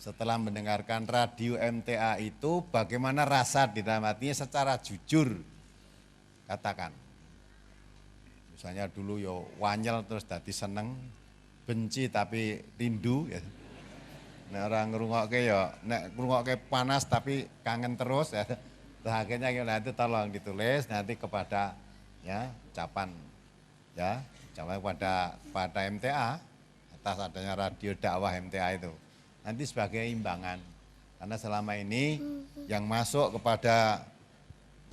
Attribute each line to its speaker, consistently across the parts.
Speaker 1: setelah mendengarkan radio MTA itu bagaimana rasa di dalam hatinya secara jujur, katakan. Misalnya dulu yo wanyel terus dadi seneng, benci tapi rindu ya. Nek orang ngrungokke ya, nek ngrungokke panas tapi kangen terus ya. Terus akhirnya itu tolong ditulis nanti kepada ya ucapan ya, ucapan kepada MTA atas adanya radio dakwah MTA itu. Nanti sebagai imbangan. Karena selama ini yang masuk kepada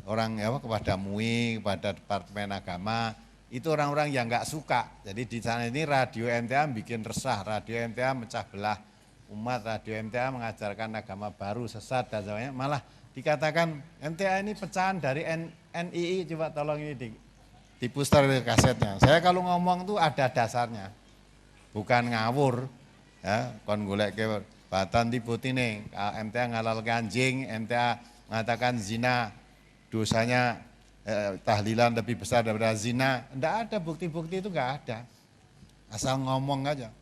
Speaker 1: orang ya kepada MUI, kepada Departemen Agama itu orang-orang yang enggak suka. Jadi di sana ini radio MTA bikin resah, radio MTA memecah belah umat, radio MTA mengajarkan agama baru sesat dan sebagainya. Malah dikatakan MTA ini pecahan dari NII, coba tolong ini di puster kasetnya. Saya kalau ngomong tuh ada dasarnya. Bukan ngawur. Ya, kon golek ke batan diputine, MTA ngalalke anjing, MTA mengatakan zina dosanya tahlilan lebih besar daripada zina. Enggak ada bukti-bukti itu, enggak ada. Asal ngomong aja.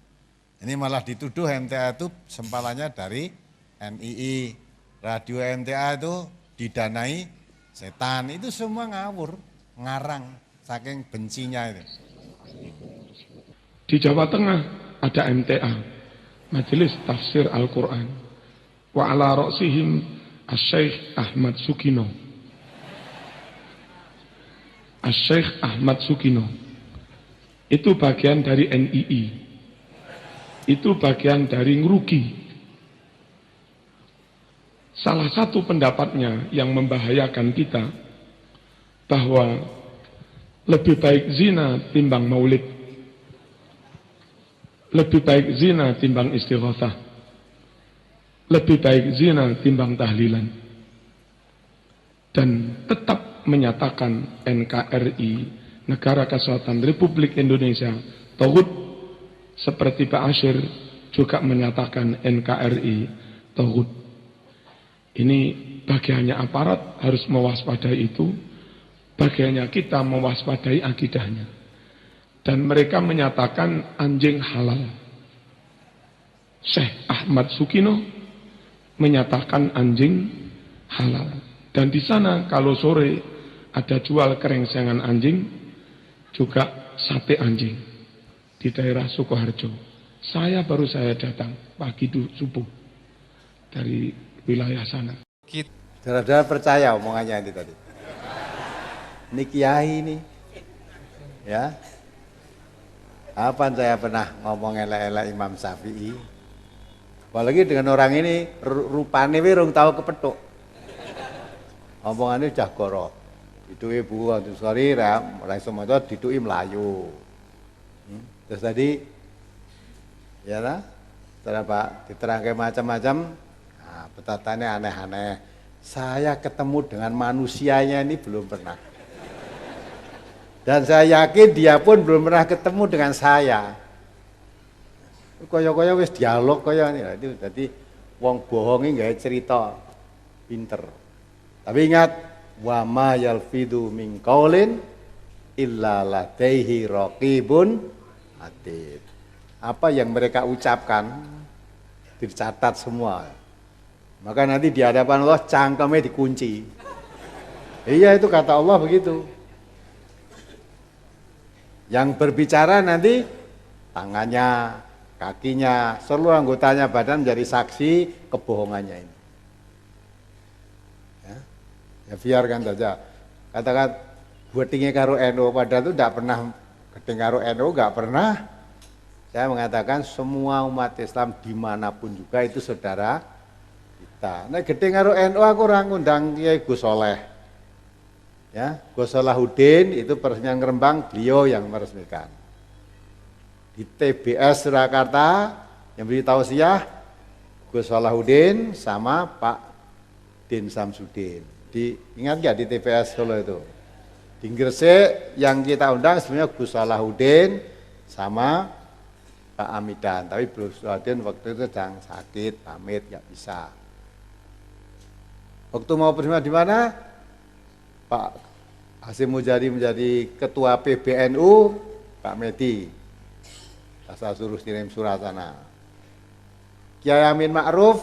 Speaker 1: Ini malah dituduh MTA itu sempalannya dari NII. Radio MTA itu didanai setan. Itu semua ngawur, ngarang, saking bencinya itu.
Speaker 2: Di Jawa Tengah ada MTA, Majelis Tafsir Al-Quran. Wa ala ra'sihim Asy-Syaikh Ahmad Sukino. Asy-Syaikh Ahmad Sukino. Itu bagian dari NII. Itu bagian dari ngerugi. Salah satu pendapatnya yang membahayakan kita bahwa lebih baik zina timbang maulid, lebih baik zina timbang istighatsah, lebih baik zina timbang tahlilan, dan tetap menyatakan NKRI, Negara Kesatuan Republik Indonesia, tauhid, seperti Pak Asyir juga menyatakan NKRI tauhid. Ini bagiannya aparat harus mewaspadai itu, bagiannya kita mewaspadai akidahnya. Dan mereka menyatakan anjing halal. Syekh Ahmad Sukino menyatakan anjing halal. Dan di sana kalau sore ada jual kerengsengan anjing, juga sate anjing di daerah Sukoharjo. Saya baru datang pagi subuh dari wilayah sana.
Speaker 1: Saudara-saudara percaya omongannya ini tadi. Ini kiai ini, ya. Kapan saya pernah ngomong elek-elek Imam Syafi'i? Apalagi dengan orang ini rupane wirung tahu kepethuk. Omongannya udah goro. Diduki Bu Antusari ra iso maca diduki Melayu. Terus tadi ya lah, setelah Pak diterangke macam-macam, nah, petatannya aneh-aneh. Saya ketemu dengan manusianya ini belum pernah. Dan saya yakin dia pun belum pernah ketemu dengan saya. Kaya-kaya wis dialog kaya ini. Itu tadi wong bohongi nggak cerita pinter. Tapi ingat, wa ma yalfidu min qaulin illa ladaihi raqibun atid. Apa yang mereka ucapkan dicatat semua. Maka nanti di hadapan Allah cangkemnya dikunci. Iya, itu kata Allah begitu. Yang berbicara nanti tangannya, kakinya, seluruh anggotanya badan menjadi saksi kebohongannya ini. Ya biarkan saja. Katakan gedenge karo NU, padahal itu tidak pernah gedeng karo NU, nggak pernah. Saya mengatakan semua umat Islam dimanapun juga itu saudara kita. Nah gedeng karo NU aku ora ngundang Kiai Gus Soleh. Ya, Gus Salahuddin itu peresmian Rembang, beliau yang meresmikan. Di TBS Surakarta yang beri tausiah Gus Salahuddin sama Pak Din Samsudin. Ingat nggak di TBS Solo itu? Di Gresik yang kita undang sebenarnya Gus Salahuddin sama Pak Amidan. Tapi Gus Salahuddin waktu itu sedang sakit, pamit nggak bisa. Waktu mau bersama di mana? Pak Hasyim Mujadi menjadi ketua PBNU, Pak Medi. Saya suruh kirim surat sana. Kiai Amin Ma'ruf,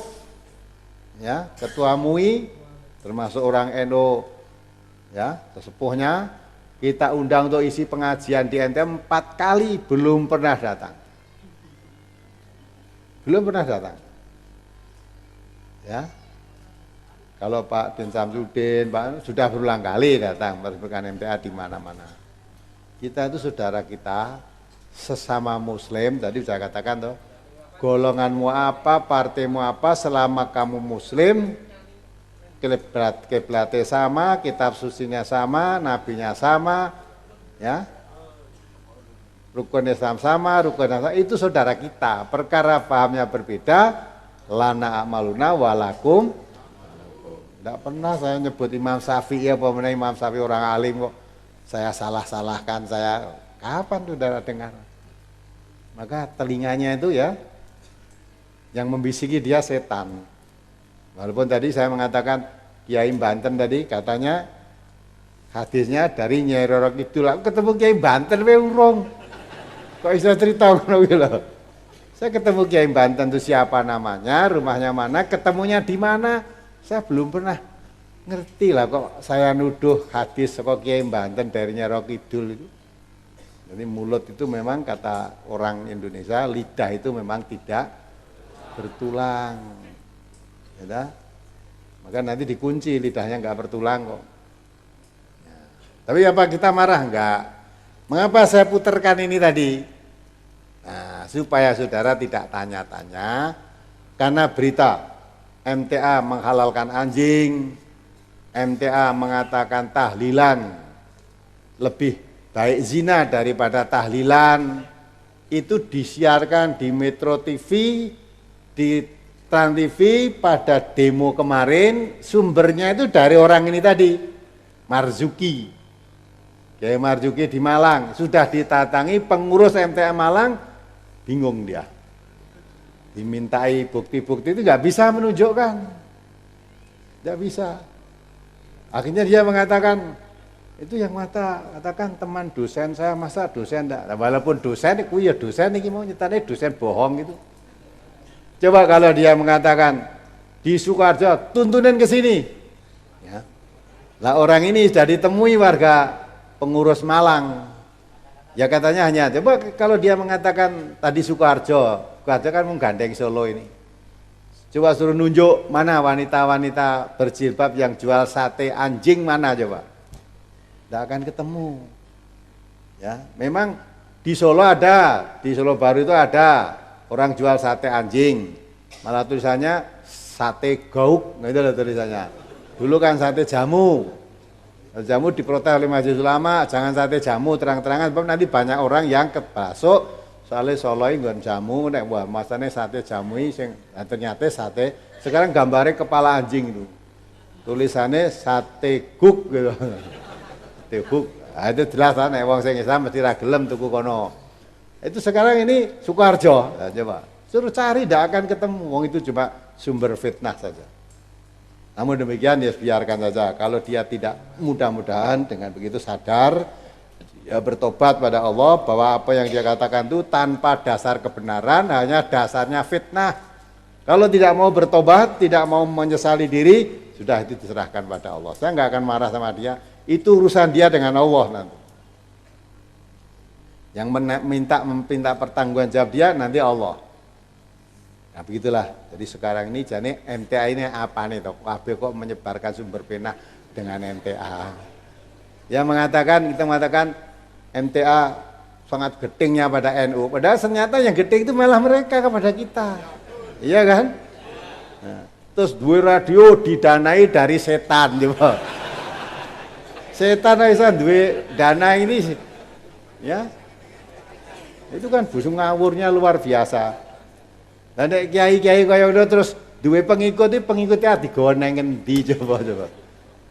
Speaker 1: ya, ketua MUI, termasuk orang NU, ya, sesepuhnya, kita undang untuk isi pengajian di NTM 4 kali, belum pernah datang. Belum pernah datang. Ya. Kalau Pak Din Samsudin, Pak sudah berulang kali datang meresmikan MTA di mana-mana. Kita itu saudara kita, sesama Muslim. Tadi saya katakan tuh, golonganmu apa, partaimu apa, selama kamu Muslim, kiblatnya sama, kitab sucinya sama, nabinya sama, ya, rukun Islam sama, rukun Islam sama, itu saudara kita. Perkara pahamnya berbeda, lana amaluna walakum. Tidak pernah saya nyebut Imam Syafi'i apa mana Imam Syafi'i orang alim kok saya salah-salahkan, saya kapan tuh saudara dengar? Maka telinganya itu ya yang membisiki dia setan. Walaupun tadi saya mengatakan Kiai Banten tadi katanya hadisnya dari Nyai Roro Kidul. Aku ketemu Kiai Banten we urung. Kok bisa cerita ngono kuwi lho. Saya ketemu Kiai Banten itu siapa namanya, rumahnya mana, ketemunya di mana? Saya belum pernah ngerti lah kok saya nuduh hadis kok Kiai Banten dari Nyai Roro Kidul itu. Jadi mulut itu memang kata orang Indonesia, lidah itu memang tidak bertulang. Ya, maka nanti dikunci lidahnya nggak bertulang kok. Ya. Tapi apa kita marah? Enggak. Mengapa saya putarkan ini tadi? Nah, supaya saudara tidak tanya-tanya, karena berita MTA menghalalkan anjing, MTA mengatakan tahlilan lebih baik zina daripada tahlilan, itu disiarkan di Metro TV, di Trans TV pada demo kemarin, sumbernya itu dari orang ini tadi, Marzuki. Kiai Marzuki di Malang, sudah ditatangi pengurus MTA Malang, bingung dia. Dimintai bukti-bukti itu nggak bisa menunjukkan, nggak bisa. Akhirnya dia mengatakan, itu yang katakan teman dosen saya, masa dosen enggak? Walaupun dosen, itu ya dosen, ini mau nyetane dosen bohong gitu. Coba kalau dia mengatakan di Sukoharjo tuntunin ke sini, ya. Lah orang ini sudah ditemui warga pengurus Malang, ya katanya hanya coba kalau dia mengatakan tadi Sukoharjo kan menggandeng Solo ini, coba suruh nunjuk mana wanita-wanita berjilbab yang jual sate anjing mana coba, tidak akan ketemu, ya. Memang di Solo ada, di Solo Baru itu ada orang jual sate anjing, malah tulisannya sate gauk, nah itu ada tulisannya. Dulu kan sate jamu, jamu diprotes oleh Majelis Ulama, jangan sate jamu terang-terangan, sebab nanti banyak orang yang kebasuk, soalnya Solo ini nggak jamu, nek wah masanya sate jamu ini, ternyata sate, sekarang gambarnya kepala anjing itu, tulisannya sate guk gitu, sate guk, nah, itu jelas kan, nek wong sing Islam mesti ra gelem tuku kono. Itu sekarang ini Sukoharjo, nah, coba suruh cari tidak akan ketemu, wong itu cuma sumber fitnah saja. Namun demikian ya biarkan saja, kalau dia tidak, mudah-mudahan dengan begitu sadar, ya bertobat pada Allah bahwa apa yang dia katakan itu tanpa dasar kebenaran, hanya dasarnya fitnah. Kalau tidak mau bertobat, tidak mau menyesali diri, sudah itu diserahkan pada Allah. Saya nggak akan marah sama dia, itu urusan dia dengan Allah nanti. Yang meminta pertanggungan jawab dia nanti Allah. Nah begitulah. Jadi sekarang ini jadi MTA ini apa nih toh? KB kok menyebarkan sumber fitnah dengan MTA? Yang mengatakan, kita mengatakan MTA sangat getingnya pada NU. Padahal ternyata yang geting itu malah mereka kepada kita. Iya kan? Nah, terus dua radio didanai dari setan. Coba. Setan aja dua dana ini, ya. Itu kan busung ngawurnya luar biasa. Dan kiai-kiai kaya udah terus dua pengikut itu pengikutnya digoneng ngendi coba.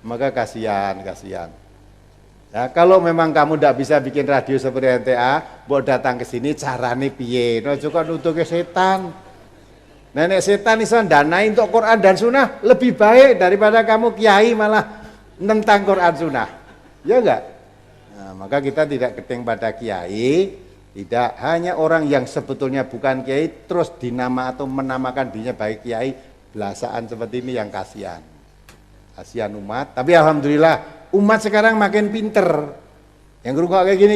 Speaker 1: Maka kasihan. Ya, kalau memang kamu tidak bisa bikin radio seperti NTA, mau datang ke sini carane piye? No juga nutup ke setan. Nenek setan iso danai untuk Quran dan Sunnah lebih baik daripada kamu kiai malah tentang Quran Sunnah. Ya enggak? Nah, maka kita tidak keting pada kiai, Tidak hanya orang yang sebetulnya bukan kiai terus dinama atau menamakan dirinya baik kiai, belasaan seperti ini yang kasihan. Kasihan umat, tapi alhamdulillah umat sekarang makin pinter. Yang ngerungok kayak gini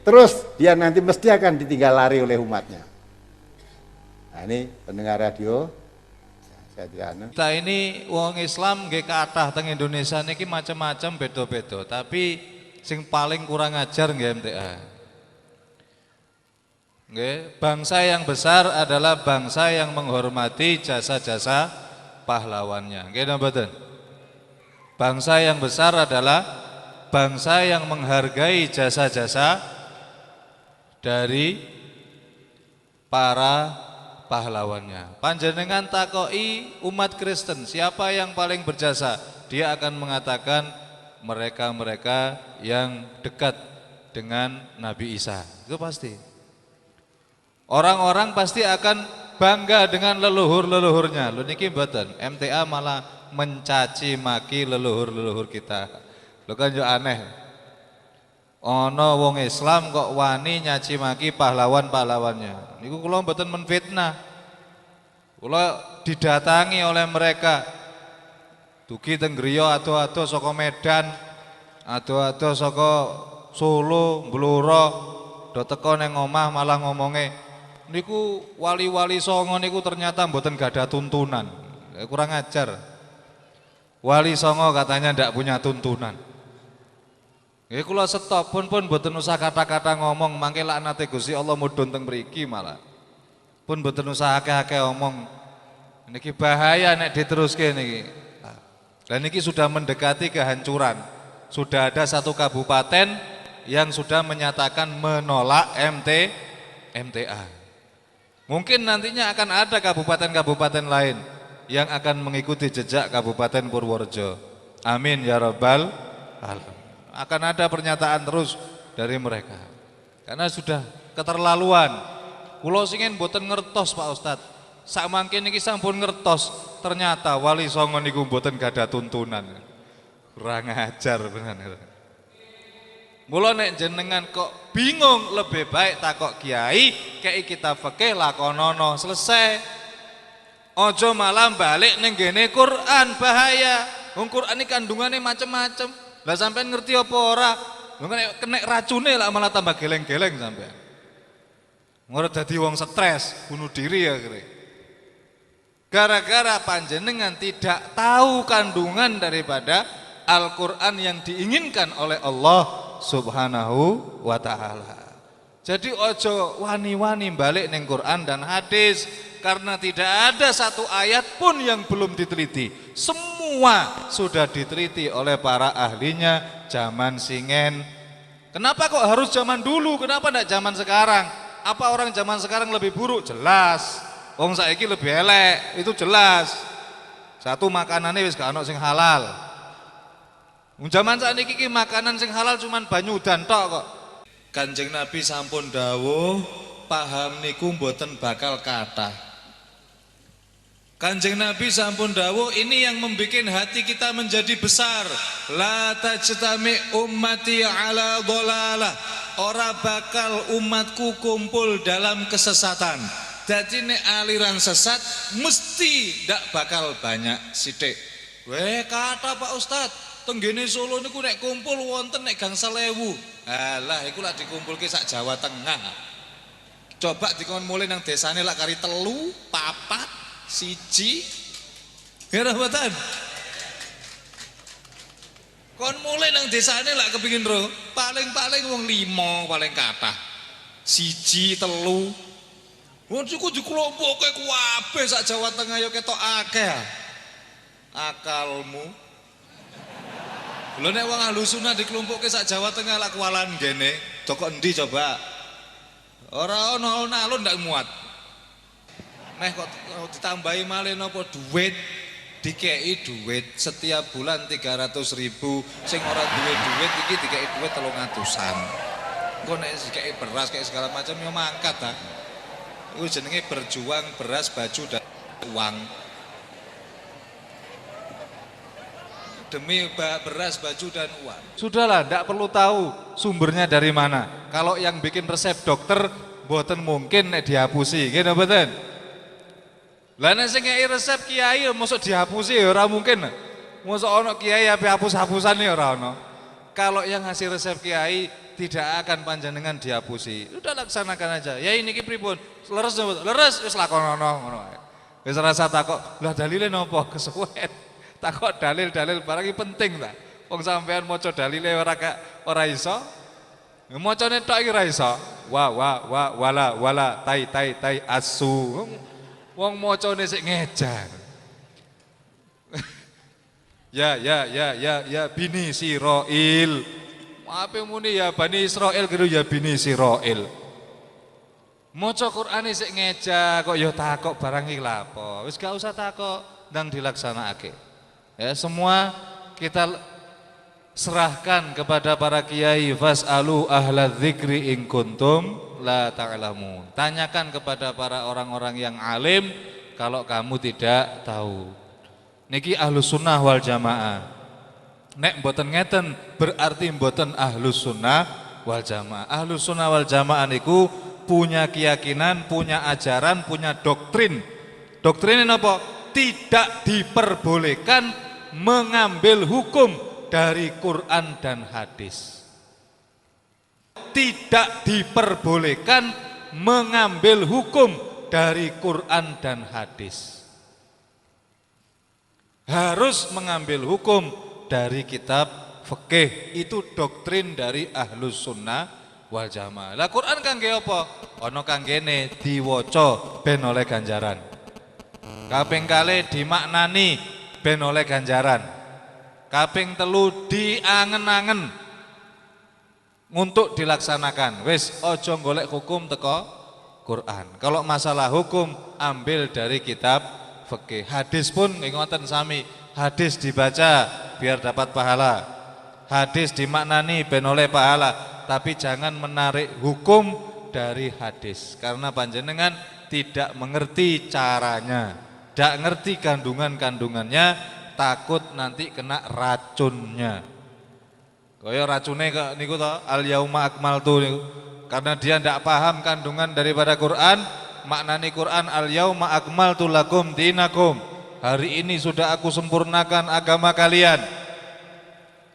Speaker 1: terus dia nanti mesti akan ditinggal lari oleh umatnya. Nah ini pendengar radio,
Speaker 3: kita ini wong Islam nggih kathah teng Indonesia niki macam-macam beda-beda, tapi sing paling kurang ajar nggih MTA. Nggih, bangsa yang besar adalah bangsa yang menghormati jasa-jasa pahlawannya. Nggih napa mboten? Bangsa yang besar adalah bangsa yang menghargai jasa-jasa dari para pahlawannya. Panjenengan takoki umat Kristen, siapa yang paling berjasa? Dia akan mengatakan mereka-mereka yang dekat dengan Nabi Isa. Itu pasti. Orang-orang pasti akan bangga dengan leluhur-leluhurnya. Lho niki mboten, MTA malah mencaci maki leluhur-leluhur kita. Lho kan yo aneh. Ana wong Islam kok wani nyaci maki pahlawan-pahlawannya. Niku kula mboten menfitnah. Kula didatangi oleh mereka. Dugi teng griya ado-ado saka Medan, ado-ado saka Solo, Blora, do teko ning omah malah ngomonge niku wali-wali songo niku ternyata mboten gadah tuntunan. Kurang ajar. Wali songo katanya ndak punya tuntunan. Nggih kula stop pun mboten usah kata-kata ngomong mangke laknate Gusti Allah mudhun teng mriki malah. Pun mboten usah akeh-akeh omong. Niki bahaya nek diteruske niki. Dan niki sudah mendekati kehancuran. Sudah ada satu kabupaten yang sudah menyatakan menolak MTA. Mungkin nantinya akan ada kabupaten-kabupaten lain yang akan mengikuti jejak Kabupaten Purworejo. Amin ya rabbal alamin. Akan ada pernyataan terus dari mereka. Karena sudah keterlaluan. Kula singen mboten ngertos Pak Ustadz. Sak mangke niki sampun ngertos, ternyata wali songo niku mboten gadah tuntunan. Kurang ajar bener. Mula nek jenengan kok bingung, lebih baik takok kiai, kei kita fikih lakonono, selesai. Ojo malah balik ning gene Quran, bahaya. Wong Quran iki kandungane macem-macem. Lah sampean ngerti apa ora? Lho kena racune lah malah tambah geleng-geleng sampean. Ngora dadi wong stres, bunuh diri ya kira. Gara-gara panjenengan tidak tahu kandungan daripada Al-Quran yang diinginkan oleh Allah Subhanahu wa ta'ala. Jadi ojo wani-wani balik neng Quran dan hadis, karena tidak ada satu ayat pun yang belum diteliti. Semua sudah diteliti oleh para ahlinya zaman singen. Kenapa kok harus zaman dulu? Kenapa tidak zaman sekarang? Apa orang zaman sekarang lebih buruk? Jelas. Wong saiki lebih elek, itu jelas. Satu makanannya wis gak ono sing halal. Zaman sakniki iki makanan sing halal cuman banyu udan tok kok. Kanjeng Nabi sampun dawuh, paham niku mboten bakal kathah. Kanjeng Nabi sampun dawuh, ini yang membuat hati kita menjadi besar. La tajtami ummati ala dhalalah. Ora bakal umatku kumpul dalam kesesatan. Jadi nek aliran sesat mesti ndak bakal banyak sithik. Weh kata Pak Ustadz, tenggene Solo niku nek kumpul wonten nek gangsal ewu. Alah iku lak dikumpulke sak Jawa Tengah. Coba dikon mulai nang desane lak kari 3, 4, 1. Ngira mboten? Kon mulai nang desane lak kepingin ro, paling-paling wong 5 paling kathah. 1, 3. Wong iku dikelompokke kabeh sak Jawa Tengah ya ketok akeh. Akalmu. Lho nek wong ahlu sunah dikelompokke sak Jawa Tengah lak kualan gene, dok endi coba? Ora ono alun ndak muat. Meh kok ditambahi malih napa duit? Dikei duit setiap bulan 300.000, sing ora duwe duit iki dikei duit 300-an. Engko nek dikei beras kayak segala macam yo mangkat ta. Itu jenenge berjuang beras, baju dan uang. Demi beras, baju dan uang. Sudahlah, tidak perlu tahu sumbernya dari mana. Kalau yang bikin resep dokter mboten mungkin nek dihapusi, nggih napa mboten? Lah nek sing ngeki resep kiai mosok dihapusi ya ora mungkin. Mosok ana kiai ape hapus-hapusan ya ora ana. Kalau yang ngasih resep kiai tidak akan panjenengan dihapusi. Udah laksanakan aja. Ya ini ki pripun? Leres napa? Leres wis lakonono ngono wae. Wis rasa takok, lah dalile napa? Kesuwen. Takok dalil-dalil barang iki penting ta. Wong sampean maca dalile ora iso. Macane tok iki ora iso. Wala tai asu. Wong macane sik ngejar. Ya bini Sirail. Ape muni ya Bani Israil gitu ya bini Sirail. Maca Qur'ane sik ngeja kok ya takok barang iki lha apa. Wis gak usah takok ndang dilaksanakake. Ya semua kita serahkan kepada para kiai, fasalu ahla dzikri in kuntum la ta'lamun. Tanyakan kepada para orang-orang yang alim kalau kamu tidak tahu. Niki ahlus sunnah wal jamaah. Nek mboten ngeten berarti mboten ahlus sunnah wal jamaah. Ahlus sunnah wal jamaah niku punya keyakinan, punya ajaran, punya doktrin. Doktrinnya apa? Tidak diperbolehkan mengambil hukum dari Quran dan hadis. Tidak diperbolehkan mengambil hukum dari Quran dan hadis. Harus mengambil hukum dari kitab fikih. Itu doktrin dari ahlus sunnah wal jamaah. Lah Quran kangge apa? Ana kanggene diwaca ben oleh ganjaran. Kaping kalih dimaknani ben oleh ganjaran. Kaping telu diangen-angen untuk dilaksanakan. Wis aja golek hukum teko Quran. Kalau masalah hukum ambil dari kitab fikih. Hadis pun ngoten sami. Hadis dibaca biar dapat pahala. Hadis dimaknani ben oleh pahala, tapi jangan menarik hukum dari hadis karena panjenengan tidak mengerti caranya, tidak ngerti kandungan-kandungannya, takut nanti kena racunnya. Kaya racune kok niku to al yauma akmaltu niku. Karena dia tidak paham kandungan daripada Quran, maknani Quran al yauma akmaltu lakum dinakum. Hari ini sudah aku sempurnakan agama kalian.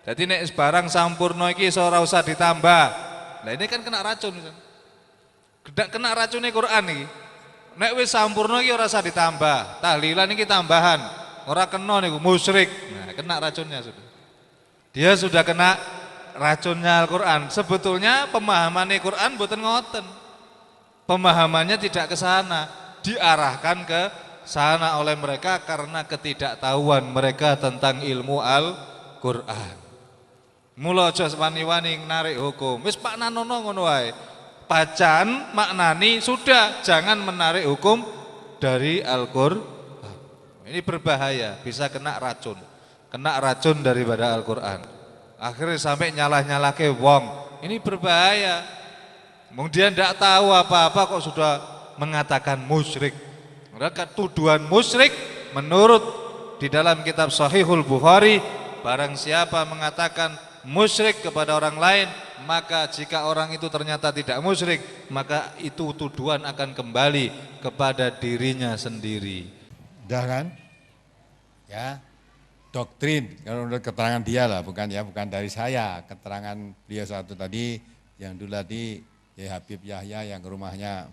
Speaker 3: Jadi nek barang sampurno iki ora usah ditambah. Lah ini kan kena racun. Kena racune Quran iki. Nek wis sampurno iki ora usah ditambah. Tahlilan iki tambahan. Ora kena niku musyrik. Nah, kena racunnya sudah. Dia sudah kena racunnya Al-Qur'an. Sebetulnya pemahamannya Quran mboten ngoten. Pemahamannya tidak ke sana, diarahkan ke sana oleh mereka karena ketidaktahuan mereka tentang ilmu Al-Qur'an. Mula aja wani-wani narik hukum. Wis Pak Nanono ngono wae. Bacaan maknani sudah, jangan menarik hukum dari Al-Qur'an. Ini berbahaya, bisa kena racun. Kena racun daripada Al-Qur'an. Akhirnya sampai nyalah-nyalake wong. Ini berbahaya. Kemudian tidak tahu apa-apa kok sudah mengatakan musyrik. Mereka tuduhan musyrik menurut di dalam kitab Sahihul Bukhari, barang siapa mengatakan musyrik kepada orang lain, maka jika orang itu ternyata tidak musyrik, maka itu tuduhan akan kembali kepada dirinya sendiri.
Speaker 1: Udah kan? Ya, doktrin kalau menurut keterangan dia lah, bukan dari saya. Keterangan beliau satu tadi yang dulu tadi ya Habib Yahya yang rumahnya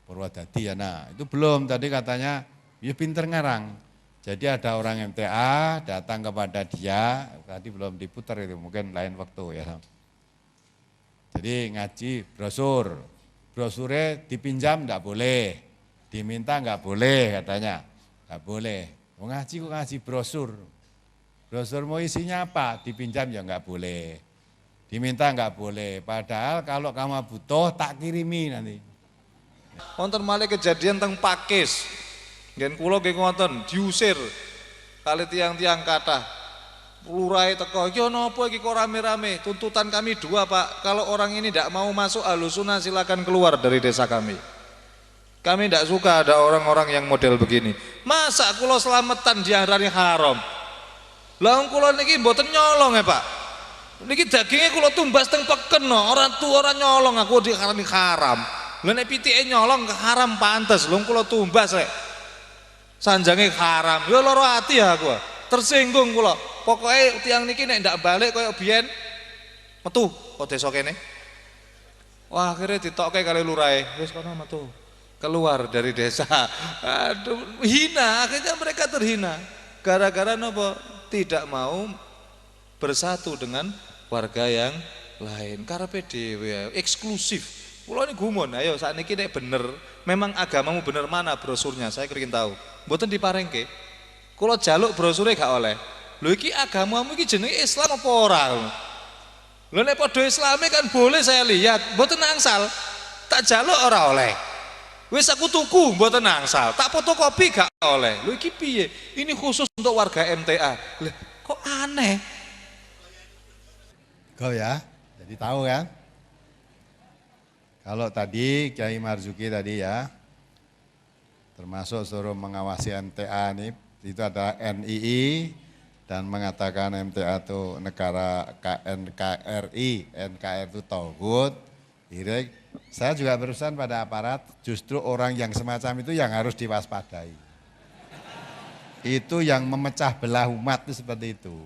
Speaker 1: Purwodadi ya. Nah, itu belum tadi katanya ya pinter ngarang. Jadi ada orang MTA datang kepada dia, tadi belum diputar itu, mungkin lain waktu ya. Jadi ngaji brosur, brosurnya dipinjam enggak boleh, diminta enggak boleh katanya, enggak boleh. Mau ngaji kok ngaji brosur, brosur mau isinya apa, dipinjam ya enggak boleh, diminta enggak boleh. Padahal kalau kamu butuh tak kirimi nanti.
Speaker 3: Wonten malih kejadian teng Pakis. Ngen kula nggih ngoten, diusir kali tiang-tiang kathah. Lurahe teko, "Iki ana apa iki kok rame-rame? Tuntutan kami 2, Pak. Kalau orang ini tidak mau masuk Ahlussunnah silakan keluar dari desa kami. Kami tidak suka ada orang-orang yang model begini. Masa kula selamatan diarani haram? Lah kula niki mboten nyolong ya, Pak. Niki dagingnya kula tumbas teng peken no, orang tua orang nyolong aku diarani haram. Lha nek pitike nyolong haram pantes, lho kula tumbas rek. Sanjange haram. Ya lara ati ya aku. Tersinggung kula. Pokoke tiyang niki nek ndak balik kaya biyen metu kok desa kene. Wah, akhirnya ditokke kali lurahe. Wis kono metu. Keluar dari desa. Aduh, hina, akhirnya mereka terhina. Gara-gara napa? Tidak mau bersatu dengan warga yang lain. Karepe dhewe eksklusif. Kula ini gumun, ayo saat ini nek bener, memang agamamu bener mana brosurnya? Saya kepengin tahu. Mboten diparengke. Kula jaluk brosurnya gak oleh. Lho iki agamamu iki jenenge Islam apa ora? Lho nek padha Islame kan boleh saya lihat, mboten angsal. Tak jaluk ora oleh. Wis aku tuku mboten angsal, tak fotokopi gak oleh. Lho iki piye? Ini khusus untuk warga MTA. Lah kok aneh?
Speaker 1: Kau ya, jadi tahu kan? Kalau tadi Kiai Marzuki tadi ya, termasuk suruh mengawasi MTA ini, itu ada NII dan mengatakan MTA itu negara NKRI, NKRI itu tauhid. Saya juga berurusan pada aparat, justru orang yang semacam itu yang harus diwaspadai. Itu yang memecah belah umat itu seperti itu.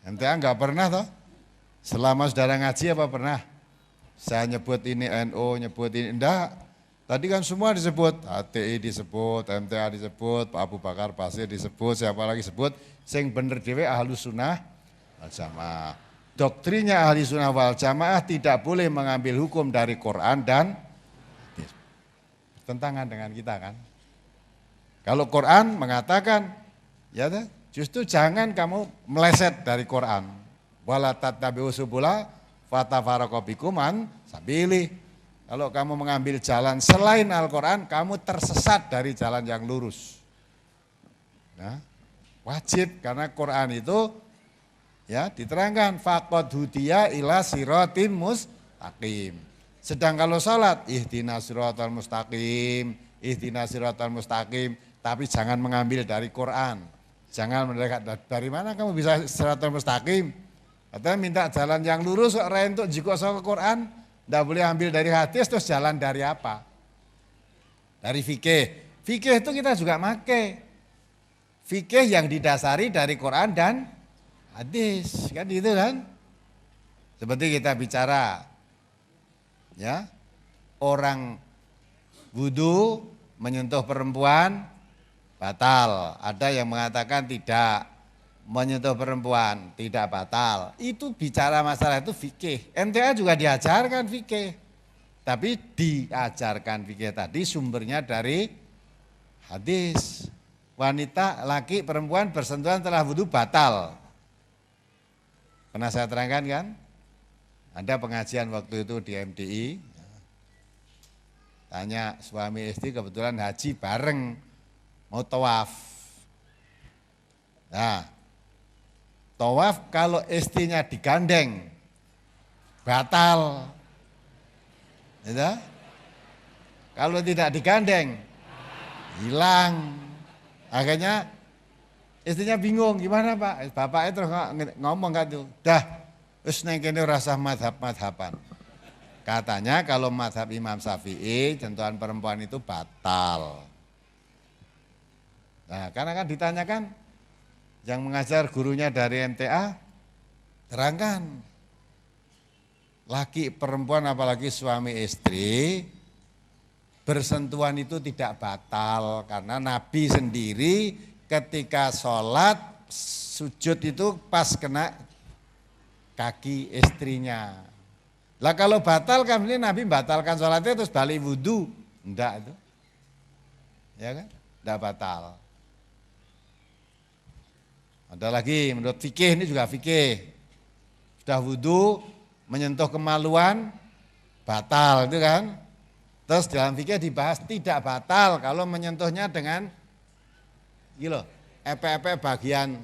Speaker 1: MTA enggak pernah toh, selama saudara ngaji apa pernah? Saya nyebut ini NU, nyebut ini, enggak. Tadi kan semua disebut, HTI disebut, MTA disebut, Pak Abu Bakar Basir disebut, siapa lagi sebut, sing bener dhewe Ahlus Sunnah wal Jamaah. Doktrinnya Ahli Sunnah wal Jamaah tidak boleh mengambil hukum dari Quran dan hadis. Bertentangan dengan kita kan. Kalau Quran mengatakan, ya justru jangan kamu meleset dari Quran. Wala tattabi'u subula fatafaraqu bikum an sabili. Kalau kamu mengambil jalan selain Al-Quran, kamu tersesat dari jalan yang lurus. Nah, wajib karena Quran itu ya diterangkan faqad hudiya ila siratin mustaqim. Sedang kalau salat ihdinas siratal mustaqim, ihdinas siratal mustaqim, tapi jangan mengambil dari Quran. Jangan mendekat dari mana kamu bisa siratal mustaqim? Katanya minta jalan yang lurus kok ora entuk jiko saka Quran, ndak boleh ambil dari hadis terus jalan dari apa? Dari fikih. Fikih itu kita juga make. Fikih yang didasari dari Quran dan hadis, kan gitu kan? Seperti kita bicara ya, orang wudu menyentuh perempuan batal. Ada yang mengatakan tidak. Menyentuh perempuan tidak batal. Itu bicara masalah itu fikih. MTA juga diajarkan fikih. Tapi diajarkan fikih tadi sumbernya dari hadis. Wanita, laki, perempuan bersentuhan setelah wudu batal. Pernah saya terangkan kan? Ada pengajian waktu itu di MDI. Tanya suami istri kebetulan haji bareng mau tawaf. Nah, tawaf kalau istrinya digandeng batal. Ya? Kalau tidak digandeng hilang. Akhirnya istrinya bingung, gimana Pak? Bapaknya terus ngomong kan tuh, dah wis neng kene rasa madhab-madhaban. Katanya kalau madhab Imam Syafi'i sentuhan perempuan itu batal. Nah, karena kan ditanyakan yang mengajar gurunya dari MTA, terangkan. Laki perempuan apalagi suami istri, bersentuhan itu tidak batal. Karena Nabi sendiri ketika sholat, sujud itu pas kena kaki istrinya. Lah kalau batal kan ini Nabi batalkan sholatnya terus balik wudhu. Enggak itu. Ya kan? Enggak batal. Ada lagi menurut fikih, ini juga fikih. Sudah wudhu, menyentuh kemaluan, batal itu kan. Terus dalam fikih dibahas tidak batal kalau menyentuhnya dengan gini loh, epe-epe bagian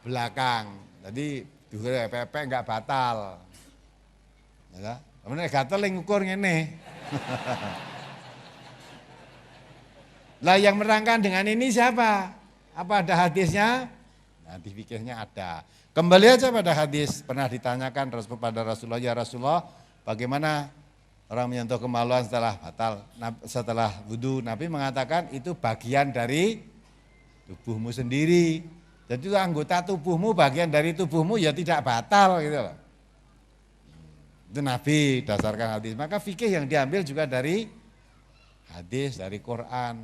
Speaker 1: belakang. Jadi juga epe-epe enggak batal. Ya, kemudian gatel yang ngukur ngene. Lah yang merangkan dengan ini siapa? Apa ada hadisnya? Nah, di fikihnya ada. Kembali aja pada hadis, pernah ditanyakan pada Rasulullah, ya Rasulullah, bagaimana orang menyentuh kemaluan setelah batal, setelah wudhu, Nabi mengatakan itu bagian dari tubuhmu sendiri. Jadi itu anggota tubuhmu, bagian dari tubuhmu ya tidak batal gitu loh. Itu Nabi dasarkan hadis. Maka fikih yang diambil juga dari hadis, dari Quran.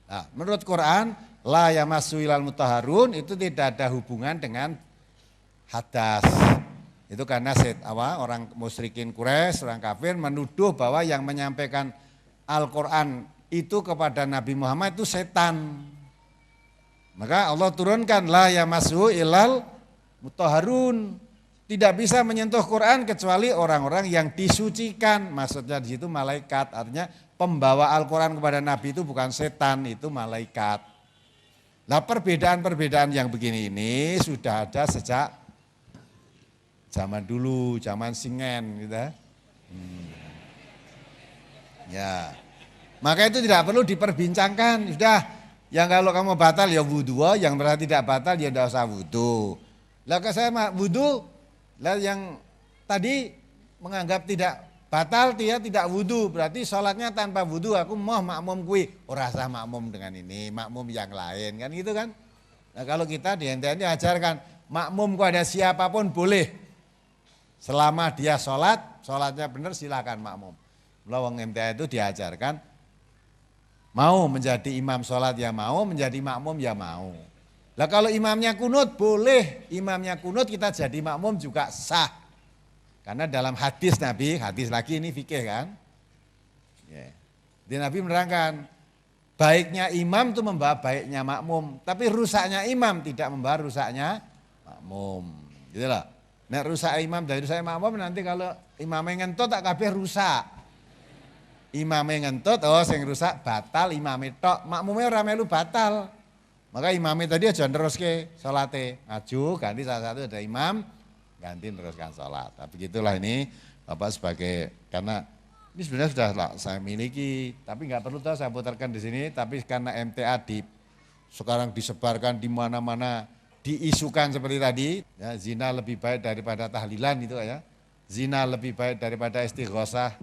Speaker 1: Nah, menurut Quran, la yamassu ilal mutahharun itu tidak ada hubungan dengan hadas. Itu karena orang musyrikin Quraisy, orang kafir menuduh bahwa yang menyampaikan Al-Quran itu kepada Nabi Muhammad itu setan. Maka Allah turunkan la yamassu ilal mutahharun. Tidak bisa menyentuh Quran kecuali orang-orang yang disucikan. Maksudnya di situ malaikat. Artinya pembawa Al-Quran kepada Nabi itu bukan setan, itu malaikat. Nah, perbedaan-perbedaan yang begini ini sudah ada sejak zaman dulu, zaman Singen gitu. Ya. Maka itu tidak perlu diperbincangkan. Sudah, yang kalau kamu batal ya wudu, yang berarti tidak batal ya tidak usah wudu. Lah kalau saya wudu, lah yang tadi menganggap tidak batal dia tidak wudu, berarti sholatnya tanpa wudu. Aku mau makmum kui, ora sah makmum dengan ini, makmum yang lain kan gitu kan. Nah kalau kita di NTN diajarkan makmum kepada siapapun boleh, selama dia sholatnya benar silakan makmum. Lawang MTA itu diajarkan mau menjadi imam sholat ya mau, menjadi makmum ya mau. Lah kalau imamnya kunut boleh, imamnya kunut kita jadi makmum juga sah. Karena dalam hadis Nabi, hadis lagi ini fikih kan. Ya. Di Nabi menerangkan, baiknya imam itu membawa baiknya makmum. Tapi rusaknya imam tidak membawa rusaknya makmum. Gitu loh. Nah rusak imam dari rusak makmum nanti kalau imamnya ngentut tak kabeh rusak. Imamnya ngentut, oh sing rusak batal imamnya tok, makmumnya ora melu batal. Maka imamnya tadi aja neruske salate, ngaju ganti salah satu ada imam, ganti teruskan sholat. Tapi begitulah ini Bapak sebagai, karena ini sebenarnya sudah saya miliki, tapi nggak perlu tahu saya putarkan di sini. Tapi karena MTA sekarang disebarkan di mana-mana, diisukan seperti tadi, ya, zina lebih baik daripada tahlilan itu ya, zina lebih baik daripada istighosah,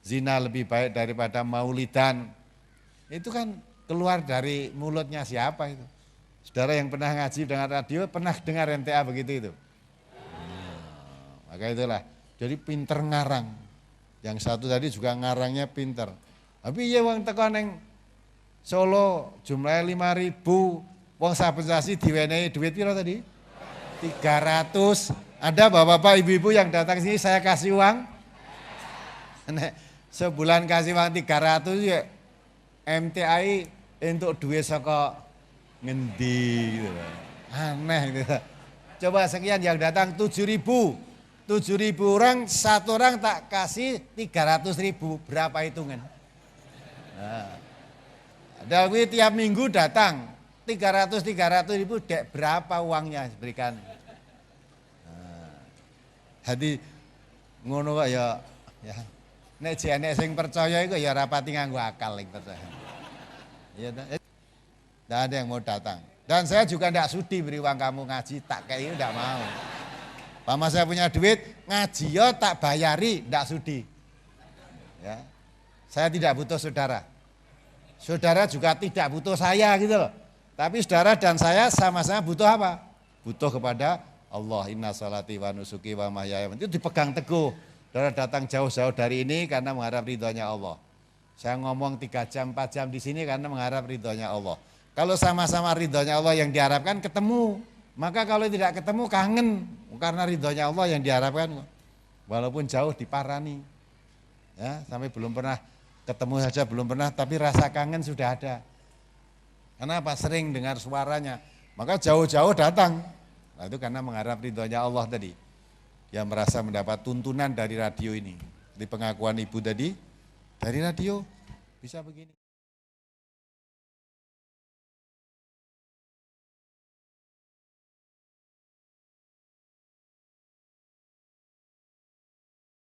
Speaker 1: zina lebih baik daripada maulidan, itu kan keluar dari mulutnya siapa itu? Saudara yang pernah ngaji dengan radio, pernah dengar MTA begitu itu? Maka itulah, jadi pinter ngarang. Yang satu tadi juga ngarangnya pinter. Tapi iya wong teko neng Solo jumlahnya 5.000, wong saben sasi diwenehi duit piro tadi? 300. Ada bapak-bapak ibu-ibu yang datang sini saya kasih uang. Nek sebulan kasih uang 300 ya MTI untuk duit saka ngendi gitu. Aneh gitu. Coba sekian yang datang 7.000 orang, satu orang tak kasih 300.000, berapa hitungan? Nah, Dalwi tiap minggu datang 300.000 dek berapa uangnya diberikan? Nah, hadi ngono kok ya. Nek jane sing percaya iku ya rapati nganggo akal sing percaya. Ya, tidak ada yang mau datang. Dan saya juga tidak sudi beri uang kamu ngaji, tak kayak tidak mau. Pama saya punya duit, ngaji yo tak bayari, tidak sudi. Ya. Saya tidak butuh saudara. Saudara juga tidak butuh saya gitu loh. Tapi saudara dan saya sama-sama butuh apa? Butuh kepada Allah. Inna salati wa nusuki wa mahyaya. Itu dipegang teguh. Saudara datang jauh-jauh dari ini karena mengharap ridhonya Allah. Saya ngomong 3 jam, 4 jam di sini karena mengharap ridhonya Allah. Kalau sama-sama ridhonya Allah yang diharapkan ketemu. Maka kalau tidak ketemu kangen. Karena ridhonya Allah yang diharapkan. Walaupun jauh diparani. Ya, sampai belum pernah ketemu saja belum pernah, tapi rasa kangen sudah ada. Kenapa? Sering dengar suaranya. Maka jauh-jauh datang. Nah, itu karena mengharap ridhonya Allah tadi. Dia merasa mendapat tuntunan dari radio ini. Di pengakuan ibu tadi, dari radio bisa begini.